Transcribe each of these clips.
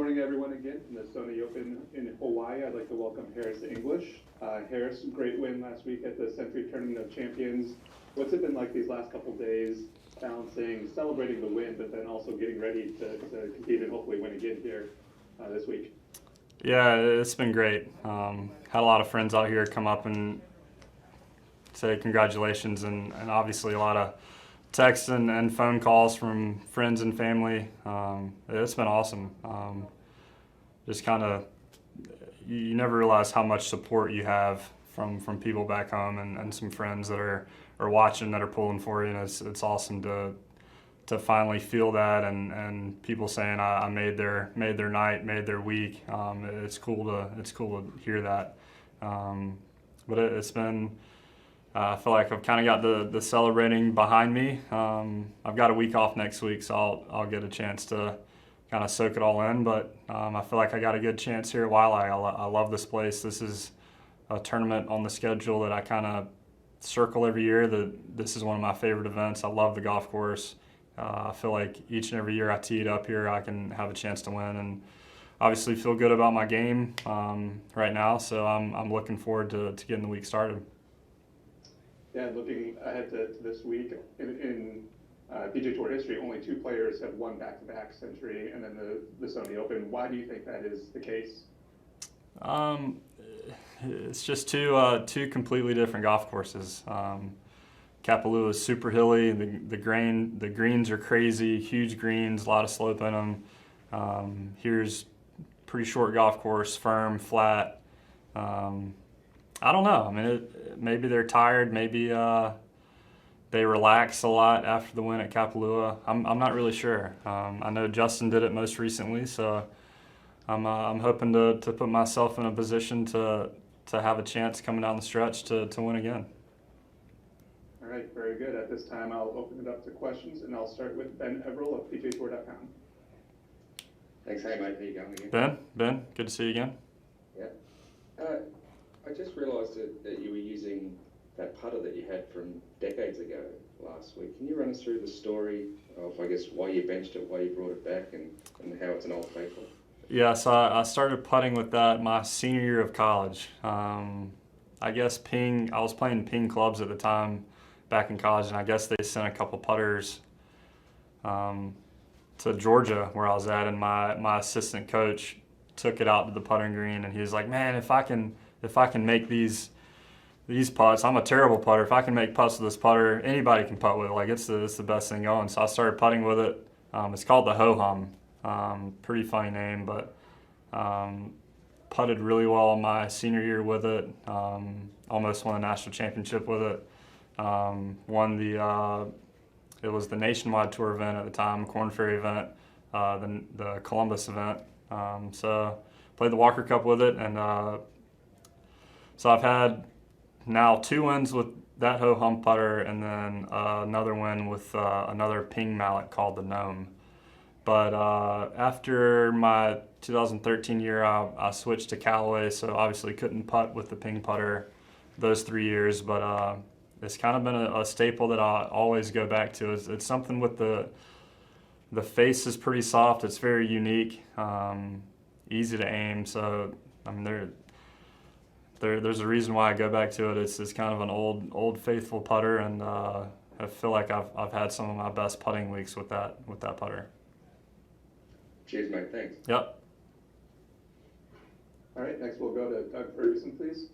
morning, everyone, again from the Sony Open in Hawaii. I'd like to welcome Harris English. Harris, great win last week at the Century Tournament of Champions. What's it been like these last couple days, balancing, celebrating the win, but then also getting ready to compete and hopefully win again here this week? Yeah, it's been great. Had a lot of friends out here come up and say congratulations, and obviously a lot of texts and phone calls from friends and family. It's been awesome. Just kind of, you never realize how much support you have from people back home and some friends that are watching, that are pulling for you. And it's awesome to finally feel that, and people saying I made their night, made their week. It's cool to hear that. But it's been. I feel like I've kind of got the celebrating behind me. I've got a week off next week, so I'll get a chance to kind of soak it all in. But I feel like I got a good chance here at Waialae. I love this place. This is a tournament on the schedule that I kind of circle every year. This is one of my favorite events. I love the golf course. I feel like each and every year I tee it up here, I can have a chance to win, and obviously feel good about my game right now. So I'm looking forward to getting the week started. Yeah, looking ahead to this week, in PGA Tour history, only two players have won back-to-back Century and then the Sony Open. Why do you think that is the case? It's just two completely different golf courses. Kapalua is super hilly. The greens are crazy, huge greens, a lot of slope in them. Here's pretty short golf course, firm, flat. I don't know. I mean, maybe they're tired. Maybe they relax a lot after the win at Kapalua. I'm not really sure. I know Justin did it most recently, so I'm hoping to put myself in a position to have a chance coming down the stretch to win again. All right, very good. At this time, I'll open it up to questions, and I'll start with Ben Everill of PGAtour.com. Thanks. Hey, mate. How you going again? Ben, good to see you again. Yeah. I just realised that you were using that putter that you had from decades ago last week. Can you run us through the story of, I guess, why you benched it, why you brought it back, and how it's an old faithful? Yeah, so I started putting with that my senior year of college. I guess I was playing ping clubs at the time back in college, and I guess they sent a couple putters to Georgia where I was at, and my assistant coach took it out to the putting green, and he was like, man, if I can make these putts, I'm a terrible putter. If I can make putts with this putter, anybody can putt with it. Like, it's the best thing going. So I started putting with it. It's called the Ho-Hum. Pretty funny name, but putted really well my senior year with it. Almost won a national championship with it. It was the Nationwide Tour event at the time, Korn Ferry event, the Columbus event. So played the Walker Cup with it, and so I've had now 2 wins with that Ho-Hum putter, and then another win with another ping mallet called the Gnome. But after my 2013 year, I switched to Callaway, so obviously couldn't putt with the ping putter those 3 years. But it's kind of been a staple that I always go back to. It's something with the face is pretty soft. It's very unique, easy to aim. So I mean, there's a reason why I go back to it. It's kind of an old faithful putter, and I feel like I've had some of my best putting weeks with that putter. Cheers, mate. Thanks. Yep. All right, next we'll go to Doug Ferguson, please.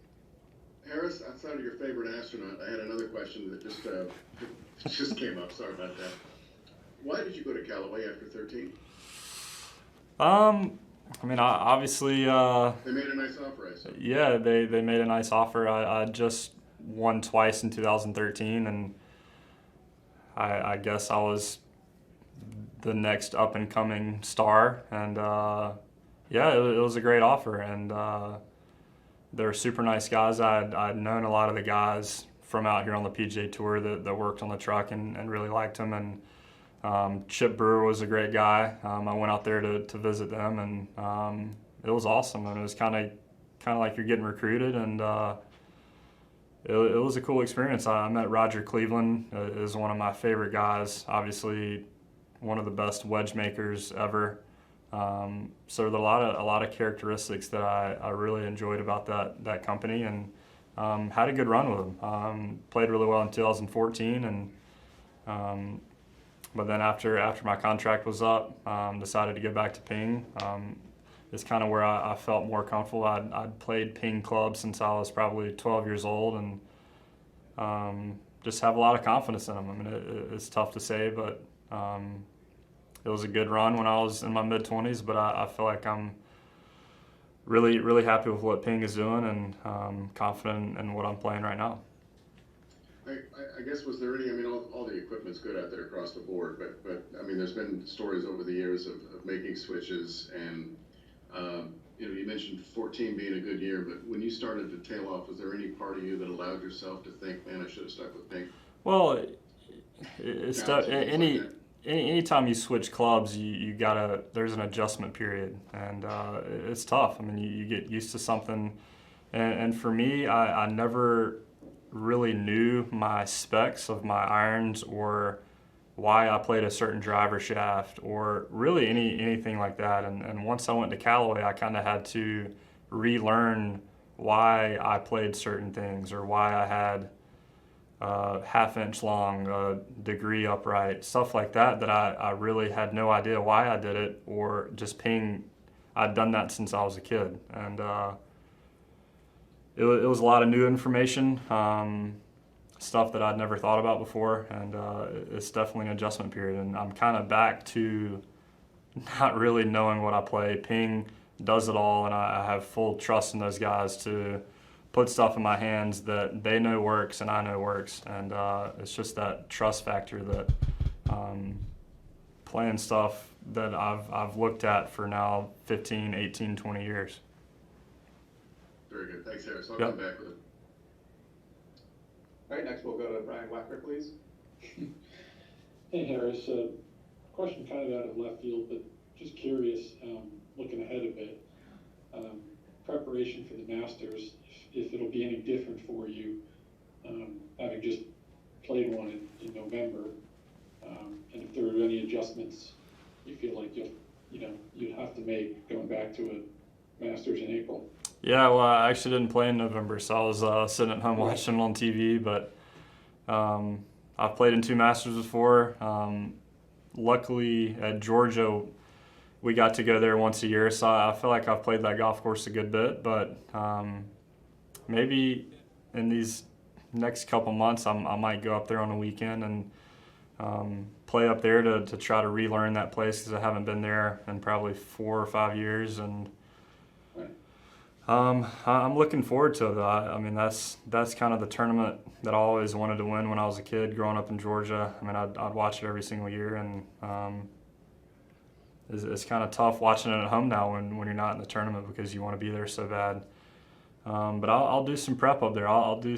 Harris, outside of your favorite astronaut, I had another question that just came up. Sorry about that. Why did you go to Callaway after 13? I mean, obviously. They made a nice offer, I said. Yeah, they made a nice offer. I just won twice in 2013, and I guess I was the next up and coming star, and yeah, it was a great offer, and they're super nice guys. I'd known a lot of the guys from out here on the PGA Tour that worked on the truck and really liked them, and Chip Brewer was a great guy. I went out there to visit them, and it was awesome, and it was kind of like you're getting recruited, and it was a cool experience. I met Roger Cleveland, is one of my favorite guys, obviously one of the best wedge makers ever. So there are a lot of characteristics that I really enjoyed about that company, and had a good run with them. Played really well in 2014, and but then after my contract was up, decided to get back to Ping. It's kind of where I felt more comfortable. I'd played Ping clubs since I was probably 12 years old, and just have a lot of confidence in them. I mean, it's tough to say, but it was a good run when I was in my mid-20s. But I feel like I'm really, really happy with what Ping is doing, and confident in what I'm playing right now. I guess, was there any, I mean, all the equipment's good out there across the board, but I mean, there's been stories over the years of making switches, and, you mentioned 14 being a good year, but when you started to tail off, was there any part of you that allowed yourself to think, man, I should have stuck with Pink? Well, anytime you switch clubs, you gotta, there's an adjustment period, and it's tough. I mean, you get used to something, and for me, I never really knew my specs of my irons or why I played a certain driver shaft or really anything like that. And once I went to Callaway, I kind of had to relearn why I played certain things or why I had half-inch long, degree upright, stuff like that I really had no idea why I did it, or just Ping. I'd done that since I was a kid, and it was a lot of new information, stuff that I'd never thought about before, and it's definitely an adjustment period, and I'm kind of back to not really knowing what I play. Ping does it all, and I have full trust in those guys to put stuff in my hands that they know works and I know works, and it's just that trust factor that playing stuff that I've looked at for now 15, 18, 20 years. Very good. Thanks, Harris. I'll Yep. come back with it. All right, next we'll go to Brian Wacker, please. Hey, Harris. Question kind of out of left field, but just curious, looking ahead a bit, preparation for the Masters, if it'll be any different for you, having just played one in November, and if there are any adjustments you feel like you'd have to make going back to a Masters in April. Yeah, well, I actually didn't play in November, so I was sitting at home watching it on TV, but I've played in 2 Masters before. Luckily, at Georgia, we got to go there once a year, so I feel like I've played that golf course a good bit, but maybe in these next couple months, I might go up there on a weekend and play up there to try to relearn that place, because I haven't been there in probably 4 or 5 years, and I'm looking forward to it. I mean, that's kind of the tournament that I always wanted to win when I was a kid growing up in Georgia. I mean, I'd watch it every single year, and it's kind of tough watching it at home now when you're not in the tournament because you want to be there so bad. But I'll do some prep up there. I'll do,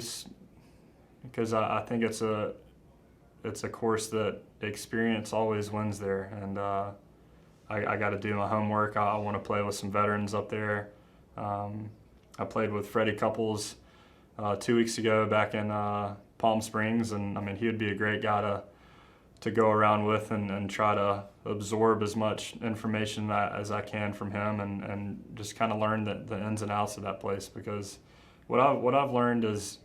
because I think it's a course that experience always wins there, and I got to do my homework. I want to play with some veterans up there. I played with Freddie Couples 2 weeks ago back in Palm Springs, and I mean, he would be a great guy to go around with and try to absorb as much information as I can from him, and just kind of learn the ins and outs of that place, because what I've learned is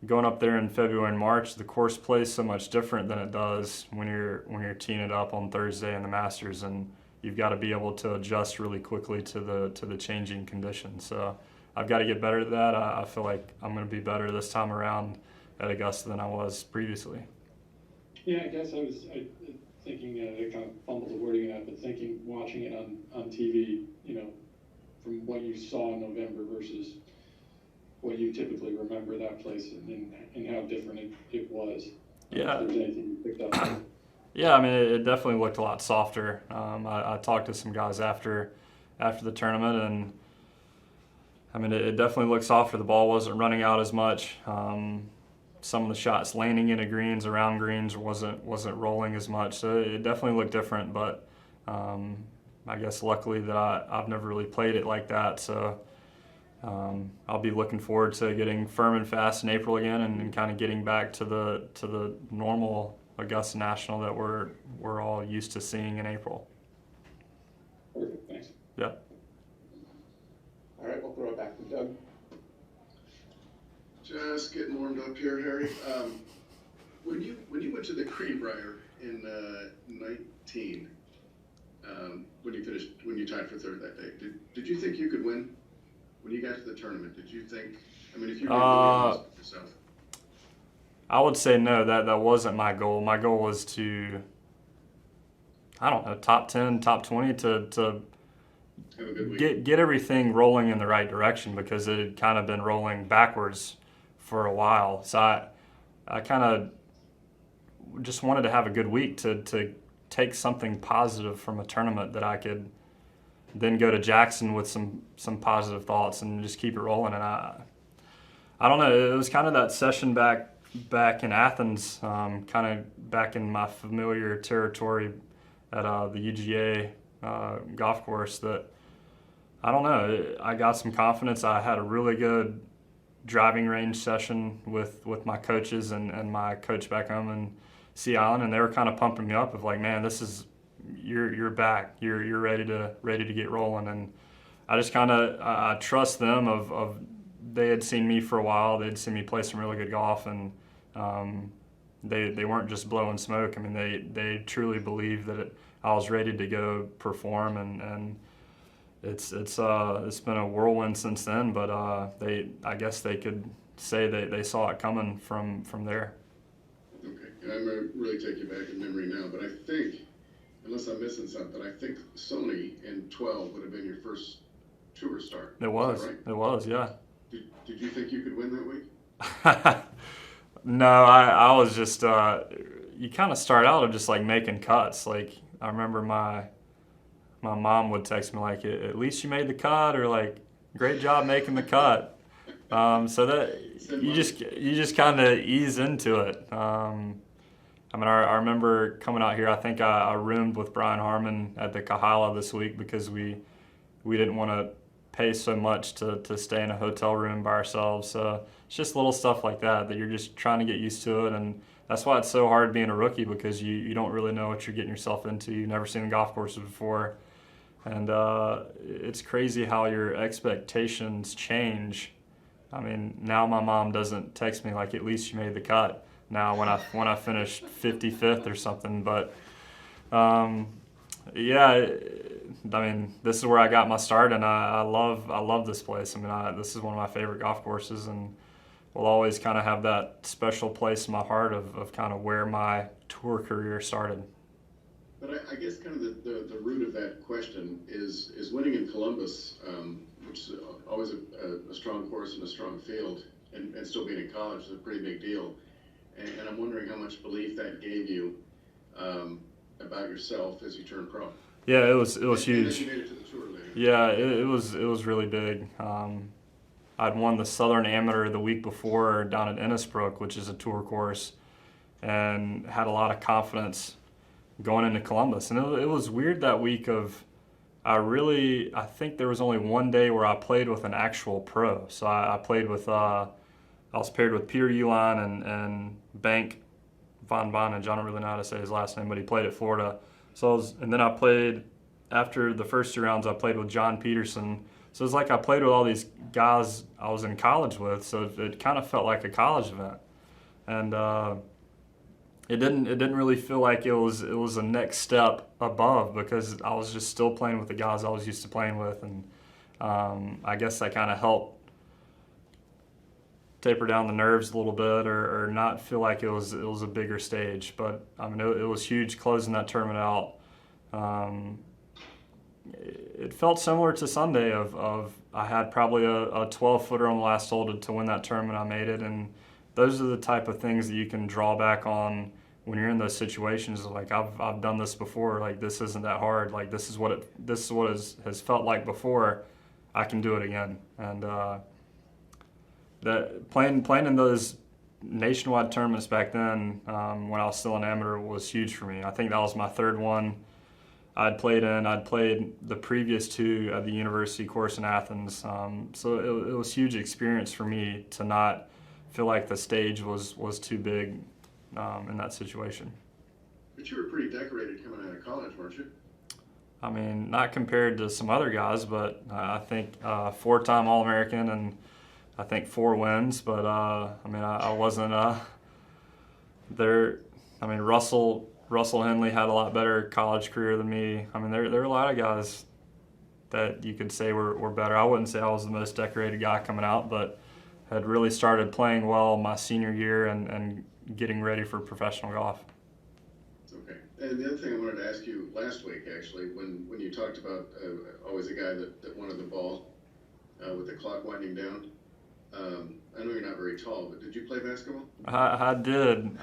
going up there in February and March, the course plays so much different than it does when you're teeing it up on Thursday in the Masters, and you've got to be able to adjust really quickly to the changing conditions. So I've got to get better at that. I feel like I'm going to be better this time around at Augusta than I was previously. Yeah, I guess I was thinking, I kind of fumbled the wording of that, but thinking, watching it on TV, from what you saw in November versus what you typically remember that place, and how different it was. Yeah. If there's anything you picked up. Yeah, I mean, it definitely looked a lot softer. I talked to some guys after the tournament, and I mean, it definitely looked softer. The ball wasn't running out as much. Some of the shots landing into greens, around greens, wasn't rolling as much. So it definitely looked different. But I guess luckily that I've never really played it like that. So I'll be looking forward to getting firm and fast in April again, and kind of getting back to the normal Augusta National that we're all used to seeing in April. Perfect. just getting warmed up here, Harry. When you went to the Greenbrier in 19, when you tied for third that day, did you think you could win? When you got to the tournament, did you think? I mean, if you were really honest with yourself. I would say no. That wasn't my goal. My goal was to, I don't know, top 10, top 20 to Have a good week. get everything rolling in the right direction, because it had kind of been rolling backwards for a while. So I kind of just wanted to have a good week to take something positive from a tournament that I could then go to Jackson with some positive thoughts and just keep it rolling. And I don't know, it was kind of that session back in Athens, kind of back in my familiar territory at the UGA golf course, that I don't know, I got some confidence. I had a really good driving range session with my coaches and my coach back home in Sea Island, and they were kind of pumping me up of like, man, this is, you're back, you're ready to get rolling. And I just kind of I trust them of they had seen me for a while, they'd seen me play some really good golf, and they weren't just blowing smoke. I mean, they truly believed that I was ready to go perform, and it's been a whirlwind since then. But I guess they could say they saw it coming from there. Okay, and I'm going to really take you back in memory now, but I think, unless I'm missing something, I think Sony in 12 would have been your first tour start. It was. Is that right? It was, yeah. Did you think you could win that week? No, I was just, you kind of start out of just like making cuts. Like, I remember my mom would text me like, at least you made the cut, or like, great job making the cut. So that you just kind of ease into it. I mean, I remember coming out here, I think I roomed with Brian Harmon at the Kahala this week, because we didn't want to pay so much to stay in a hotel room by ourselves. So it's just little stuff like that you're just trying to get used to it. And that's why it's so hard being a rookie, because you don't really know what you're getting yourself into. You've never seen the golf courses before. And it's crazy how your expectations change. I mean, now my mom doesn't text me like, at least you made the cut, now when I finish 55th or something. But yeah, I mean, this is where I got my start, and I love this place. I mean, this is one of my favorite golf courses, and will always kind of have that special place in my heart of kind of where my tour career started. But I guess kind of the root of that question is winning in Columbus, which is always a strong course and a strong field, and still being in college is a pretty big deal. And I'm wondering how much belief that gave you about yourself as you turned pro. Yeah, it was huge. And you made it to the tour later. Yeah, it was really big. I'd won the Southern Amateur the week before down at Innisbrook, which is a tour course, and had a lot of confidence going into Columbus. And it was weird that week I think there was only one day where I played with an actual pro. So I played with, I was paired with Peter Uihlein and Bank Von Bonnage. I don't really know how to say his last name, but he played at Florida. And then I played, after the first two rounds, I played with John Peterson. So it's like I played with all these guys I was in college with, so it kind of felt like a college event. And it didn't really feel like it was a next step above, because I was just still playing with the guys I was used to playing with, and I guess that kind of helped taper down the nerves a little bit, or not feel like it was a bigger stage. But I mean, it was huge closing that tournament out. It felt similar to Sunday of I had probably a 12-footer on the last hole to win that tournament. I made it, and those are the type of things that you can draw back on when you're in those situations. Like, I've done this before. Like, this isn't that hard. Like, this is what it has felt like before. I can do it again. And that playing in those nationwide tournaments back then, when I was still an amateur, was huge for me. I think that was my third one I'd played in. I'd played the previous two at the university course in Athens. So it was a huge experience for me to not feel like the stage was too big in that situation. But you were pretty decorated coming out of college, weren't you? I mean, not compared to some other guys, but I think 4-time All-American, and I think 4 wins, but I mean, I wasn't there. I mean, Russell Henley had a lot better college career than me. I mean, there are a lot of guys that you could say were better. I wouldn't say I was the most decorated guy coming out, but had really started playing well my senior year and getting ready for professional golf. Okay. And the other thing I wanted to ask you last week, actually, when you talked about always a guy that wanted the ball with the clock winding down. I know you're not very tall, but did you play basketball? I did.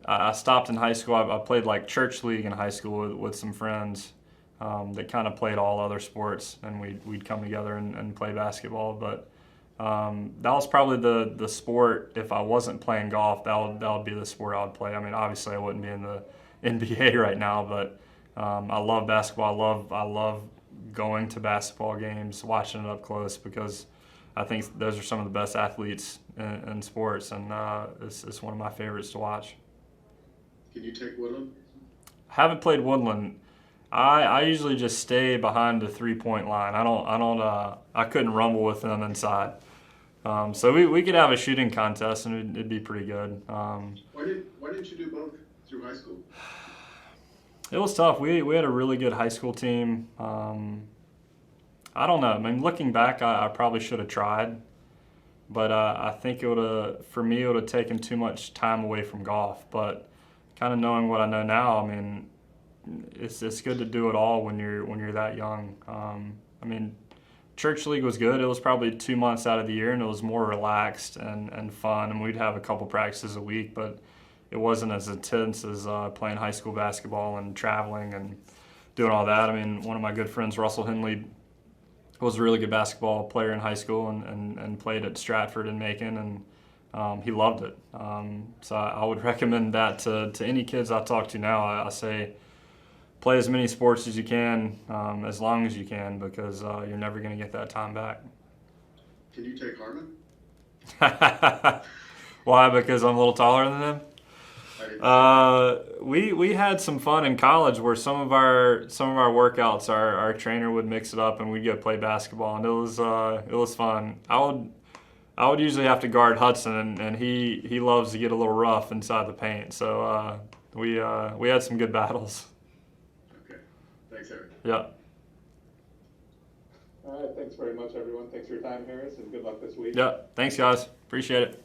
I stopped in high school. I played like church league in high school with some friends that kind of played all other sports, and we'd come together and play basketball. But that was probably the sport. If I wasn't playing golf, that would be the sport I would play. I mean, obviously I wouldn't be in the NBA right now, but I love basketball. I love going to basketball games, watching it up close, because I think those are some of the best athletes in sports, and it's one of my favorites to watch. Can you take Woodland? Haven't played Woodland. I usually just stay behind the 3-point line. I couldn't rumble with them inside. So we could have a shooting contest and it'd be pretty good. Why didn't you do both through high school? It was tough. We had a really good high school team. I don't know. I mean, looking back, I probably should have tried, but I think it would have taken too much time away from golf. But kind of knowing what I know now, I mean, it's good to do it all when you're that young. I mean, church league was good. It was probably 2 months out of the year, and it was more relaxed and fun. And we'd have a couple practices a week, but it wasn't as intense as playing high school basketball and traveling and doing all that. I mean, one of my good friends, Russell Henley, was a really good basketball player in high school and played at Stratford and Macon, and he loved it. So I would recommend that to any kids I talk to now. I say play as many sports as you can, as long as you can, because you're never going to get that time back. Can you take Harmon? Why? Because I'm a little taller than them? We had some fun in college where some of our workouts, our trainer would mix it up and we'd go play basketball, and it was fun. I would usually have to guard Hudson, and he loves to get a little rough inside the paint. So we had some good battles. Okay, thanks, Eric. Yeah. All right, thanks very much, everyone. Thanks for your time, Harris, and good luck this week. Yeah. Thanks, guys. Appreciate it.